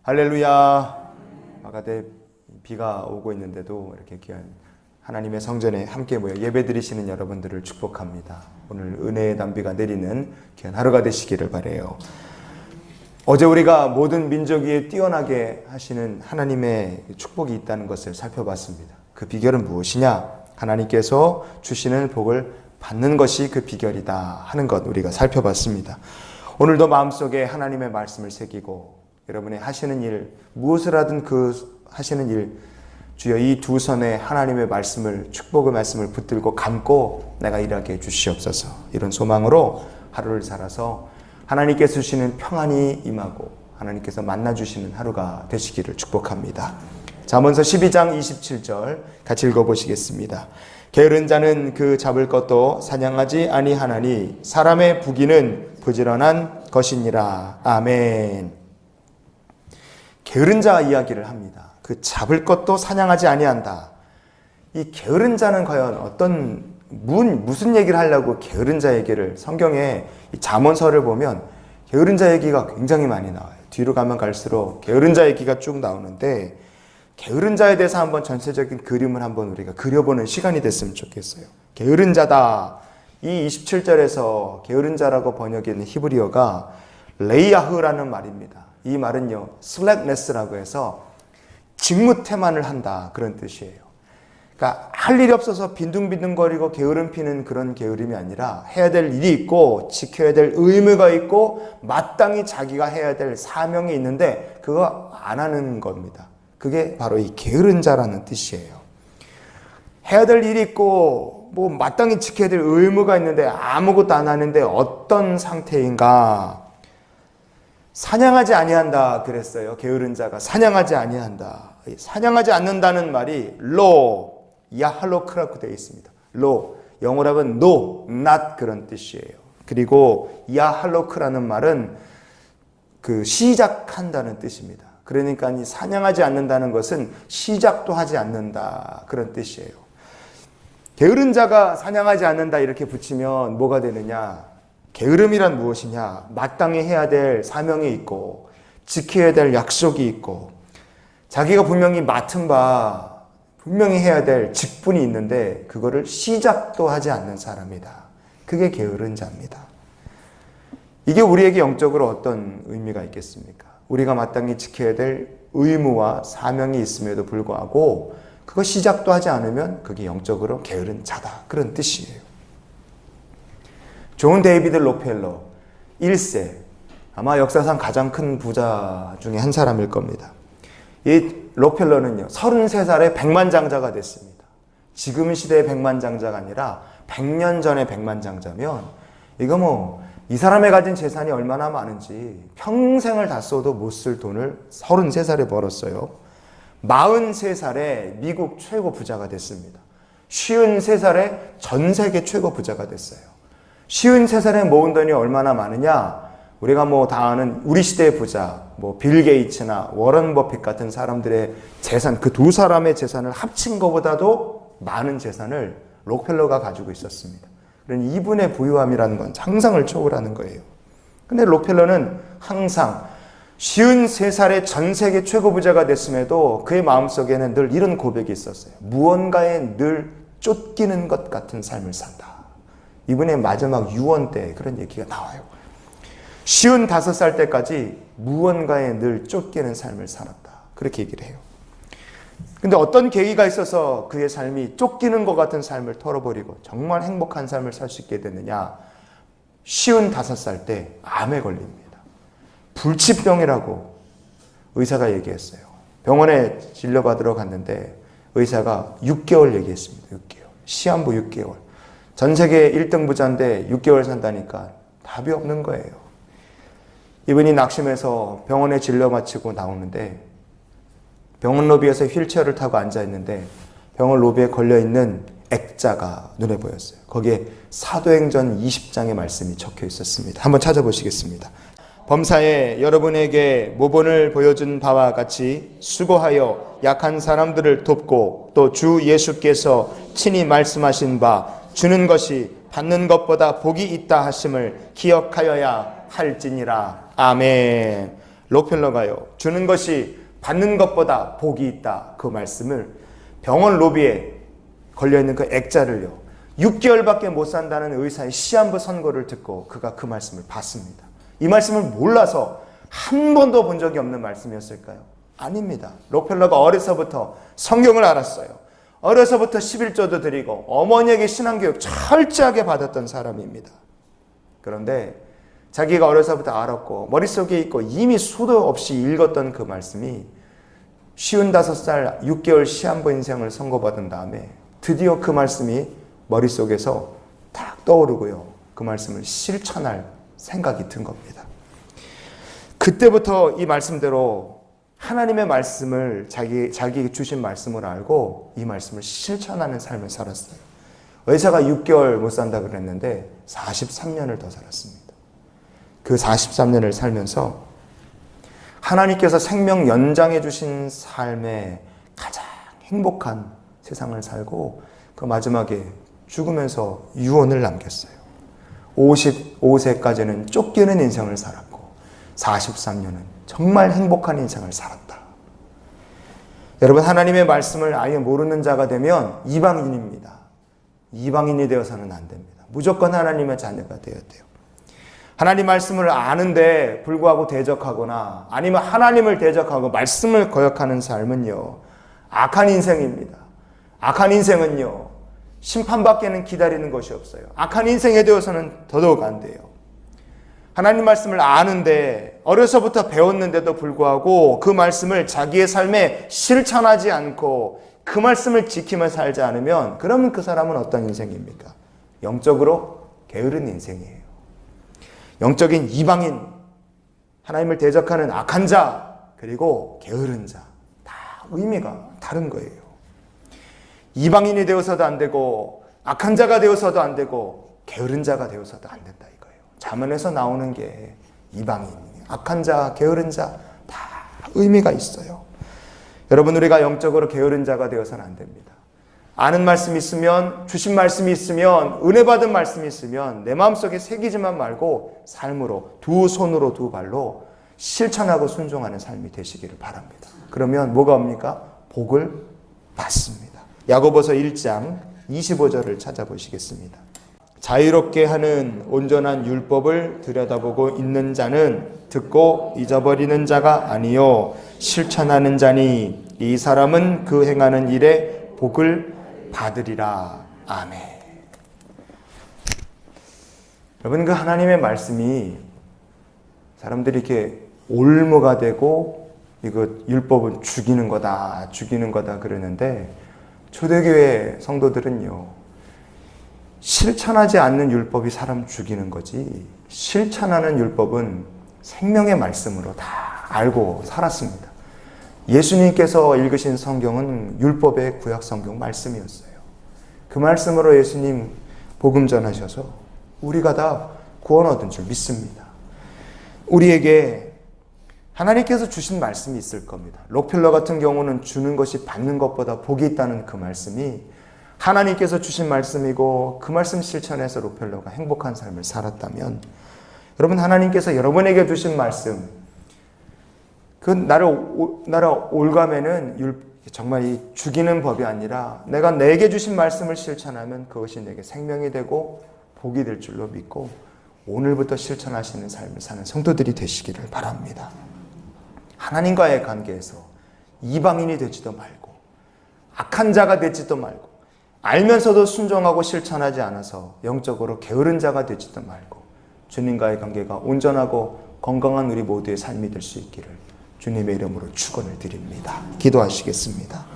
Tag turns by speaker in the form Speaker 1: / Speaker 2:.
Speaker 1: 할렐루야. 아가대 비가 오고 있는데도 이렇게 귀한 하나님의 성전에 함께 모여 예배드리시는 여러분들을 축복합니다. 오늘 은혜의 단비가 내리는 귀한 하루가 되시기를 바라요. 어제 우리가 모든 민족 위에 뛰어나게 하시는 하나님의 축복이 있다는 것을 살펴봤습니다. 그 비결은 무엇이냐? 하나님께서 주시는 복을 받는 것이 그 비결이다 하는 것 우리가 살펴봤습니다. 오늘도 마음속에 하나님의 말씀을 새기고 여러분의 하시는 일, 무엇을 하든 그 하시는 일, 주여 이 두 손에 하나님의 말씀을, 축복의 말씀을 붙들고 감고 내가 일하게 해주시옵소서. 이런 소망으로 하루를 살아서 하나님께서 주시는 평안이 임하고 하나님께서 만나주시는 하루가 되시기를 축복합니다. 잠언서 12장 27절 같이 읽어보시겠습니다. 게으른 자는 그 잡을 것도 사냥하지 아니하나니 사람의 부귀는 부지런한 것이니라. 아멘. 게으른 자 이야기를 합니다. 그 잡을 것도 사냥하지 아니한다. 이 게으른 자는 과연 무슨 얘기를 하려고 게으른 자 얘기를, 성경에 이 잠언서를 보면 게으른 자 얘기가 굉장히 많이 나와요. 뒤로 가면 갈수록 게으른 자 얘기가 쭉 나오는데, 게으른 자에 대해서 한번 전체적인 그림을 한번 우리가 그려보는 시간이 됐으면 좋겠어요. 게으른 자다. 이 27절에서 게으른 자라고 번역된 히브리어가 레이야흐라는 말입니다. 이 말은요, 슬랙네스라고 해서 직무태만을 한다, 그런 뜻이에요. 그러니까 할 일이 없어서 빈둥빈둥거리고 게으름 피는 그런 게으름이 아니라 해야 될 일이 있고 지켜야 될 의무가 있고 마땅히 자기가 해야 될 사명이 있는데 그거 안 하는 겁니다. 그게 바로 이 게으른 자라는 뜻이에요. 해야 될 일이 있고 마땅히 지켜야 될 의무가 있는데 아무것도 안 하는데 어떤 상태인가? 사냥하지 아니한다 그랬어요. 게으른 자가 사냥하지 아니한다. 사냥하지 않는다는 말이 로, 야할로크라고 되어 있습니다. 로, 영어로 하면 no, not 그런 뜻이에요. 그리고 야할로크라는 말은 시작한다는 뜻입니다. 그러니까 이 사냥하지 않는다는 것은 시작도 하지 않는다 그런 뜻이에요. 게으른 자가 사냥하지 않는다 이렇게 붙이면 뭐가 되느냐? 게으름이란 무엇이냐? 마땅히 해야 될 사명이 있고 지켜야 될 약속이 있고 자기가 분명히 맡은 바 분명히 해야 될 직분이 있는데 그거를 시작도 하지 않는 사람이다. 그게 게으른 자입니다. 이게 우리에게 영적으로 어떤 의미가 있겠습니까? 우리가 마땅히 지켜야 될 의무와 사명이 있음에도 불구하고 그거 시작도 하지 않으면 그게 영적으로 게으른 자다. 그런 뜻이에요. 존 데이비드 록펠러 1세, 아마 역사상 가장 큰 부자 중에 한 사람일 겁니다. 이 록펠러는요 33살에 백만장자가 됐습니다. 지금 시대의 백만장자가 아니라 100년 전의 백만장자면 이거 이 사람이 가진 재산이 얼마나 많은지 평생을 다 써도 못 쓸 돈을 33살에 벌었어요. 43살에 미국 최고 부자가 됐습니다. 53살에 전 세계 최고 부자가 됐어요. 53살에 모은 돈이 얼마나 많으냐? 우리가 다 아는 우리 시대의 부자, 빌 게이츠나 워런 버핏 같은 사람들의 재산, 그 두 사람의 재산을 합친 것보다도 많은 재산을 록펠러가 가지고 있었습니다. 그러니 이분의 부유함이라는 건 상상을 초월하는 거예요. 근데 록펠러는 항상 53살에 전 세계 최고 부자가 됐음에도 그의 마음속에는 늘 이런 고백이 있었어요. 무언가에 늘 쫓기는 것 같은 삶을 산다. 이분의 마지막 유언 때 그런 얘기가 나와요. 55살 때까지 무언가에 늘 쫓기는 삶을 살았다. 그렇게 얘기를 해요. 근데 어떤 계기가 있어서 그의 삶이 쫓기는 것 같은 삶을 털어버리고 정말 행복한 삶을 살 수 있게 됐느냐? 55살 때 암에 걸립니다. 불치병이라고 의사가 얘기했어요. 병원에 진료받으러 갔는데 의사가 6개월 얘기했습니다. 6개월. 시한부 6개월. 전 세계 1등 부자인데 6개월 산다니까 답이 없는 거예요. 이분이 낙심해서 병원에 진료 마치고 나오는데 병원 로비에서 휠체어를 타고 앉아있는데 병원 로비에 걸려있는 액자가 눈에 보였어요. 거기에 사도행전 20장의 말씀이 적혀 있었습니다. 한번 찾아보시겠습니다. 범사에 여러분에게 모본을 보여준 바와 같이 수고하여 약한 사람들을 돕고 또 주 예수께서 친히 말씀하신 바 주는 것이 받는 것보다 복이 있다 하심을 기억하여야 할지니라. 아멘. 록펠러가요, 주는 것이 받는 것보다 복이 있다, 그 말씀을 병원 로비에 걸려있는 그 액자를요, 6개월밖에 못 산다는 의사의 시한부 선고를 듣고 그가 그 말씀을 받습니다. 이 말씀을 몰라서 한 번도 본 적이 없는 말씀이었을까요? 아닙니다. 록펠러가 어려서부터 성경을 알았어요. 어려서부터 11조도 드리고 어머니에게 신앙교육 철저하게 받았던 사람입니다. 그런데 자기가 어려서부터 알았고 머릿속에 있고 이미 수도 없이 읽었던 그 말씀이 55살 6개월 시한부 인생을 선고받은 다음에 드디어 그 말씀이 머릿속에서 탁 떠오르고요, 그 말씀을 실천할 생각이 든 겁니다. 그때부터 이 말씀대로 하나님의 말씀을 자기에게 주신 말씀을 알고 이 말씀을 실천하는 삶을 살았어요. 의사가 6개월 못 산다 그랬는데 43년을 더 살았습니다. 그 43년을 살면서 하나님께서 생명 연장해 주신 삶의 가장 행복한 세상을 살고 그 마지막에 죽으면서 유언을 남겼어요. 55세까지는 쫓기는 인생을 살았고 43년은 정말 행복한 인생을 살았다. 여러분, 하나님의 말씀을 아예 모르는 자가 되면 이방인입니다. 이방인이 되어서는 안 됩니다. 무조건 하나님의 자녀가 되어야 돼요. 하나님 말씀을 아는데 불구하고 대적하거나 아니면 하나님을 대적하고 말씀을 거역하는 삶은요, 악한 인생입니다. 악한 인생은요, 심판밖에는 기다리는 것이 없어요. 악한 인생에 대해서는 더더욱 안 돼요. 하나님 말씀을 아는데 어려서부터 배웠는데도 불구하고 그 말씀을 자기의 삶에 실천하지 않고 그 말씀을 지키며 살지 않으면 그러면 그 사람은 어떤 인생입니까? 영적으로 게으른 인생이에요. 영적인 이방인, 하나님을 대적하는 악한 자, 그리고 게으른 자, 다 의미가 다른 거예요. 이방인이 되어서도 안 되고 악한 자가 되어서도 안 되고 게으른 자가 되어서도 안 된다 이거예요. 잠언에서 나오는 게 이방인, 악한 자, 게으른 자 다 의미가 있어요. 여러분, 우리가 영적으로 게으른 자가 되어서는 안 됩니다. 아는 말씀이 있으면, 주신 말씀이 있으면, 은혜 받은 말씀이 있으면 내 마음속에 새기지만 말고 삶으로, 두 손으로 두 발로 실천하고 순종하는 삶이 되시기를 바랍니다. 그러면 뭐가 옵니까? 복을 받습니다. 야고보서 1장 25절을 찾아보시겠습니다. 자유롭게 하는 온전한 율법을 들여다보고 있는 자는 듣고 잊어버리는 자가 아니요 실천하는 자니 이 사람은 그 행하는 일에 복을 받으리라. 아멘. 여러분, 그 하나님의 말씀이 사람들이 이렇게 올무가 되고 이거 율법은 죽이는 거다 그러는데 초대교회 성도들은요, 실천하지 않는 율법이 사람 죽이는 거지 실천하는 율법은 생명의 말씀으로 다 알고 살았습니다. 예수님께서 읽으신 성경은 율법의 구약 성경 말씀이었어요. 그 말씀으로 예수님 복음 전하셔서 우리가 다 구원 얻은 줄 믿습니다. 우리에게 하나님께서 주신 말씀이 있을 겁니다. 록펠러 같은 경우는 주는 것이 받는 것보다 복이 있다는 그 말씀이 하나님께서 주신 말씀이고 그 말씀 실천해서 록펠러가 행복한 삶을 살았다면, 여러분, 하나님께서 여러분에게 주신 말씀, 그 나를 올가매는 정말 이 죽이는 법이 아니라 내가 내게 주신 말씀을 실천하면 그것이 내게 생명이 되고 복이 될 줄로 믿고 오늘부터 실천하시는 삶을 사는 성도들이 되시기를 바랍니다. 하나님과의 관계에서 이방인이 되지도 말고 악한 자가 되지도 말고 알면서도 순종하고 실천하지 않아서 영적으로 게으른 자가 되지도 말고 주님과의 관계가 온전하고 건강한 우리 모두의 삶이 될 수 있기를 주님의 이름으로 축원을 드립니다. 기도하시겠습니다.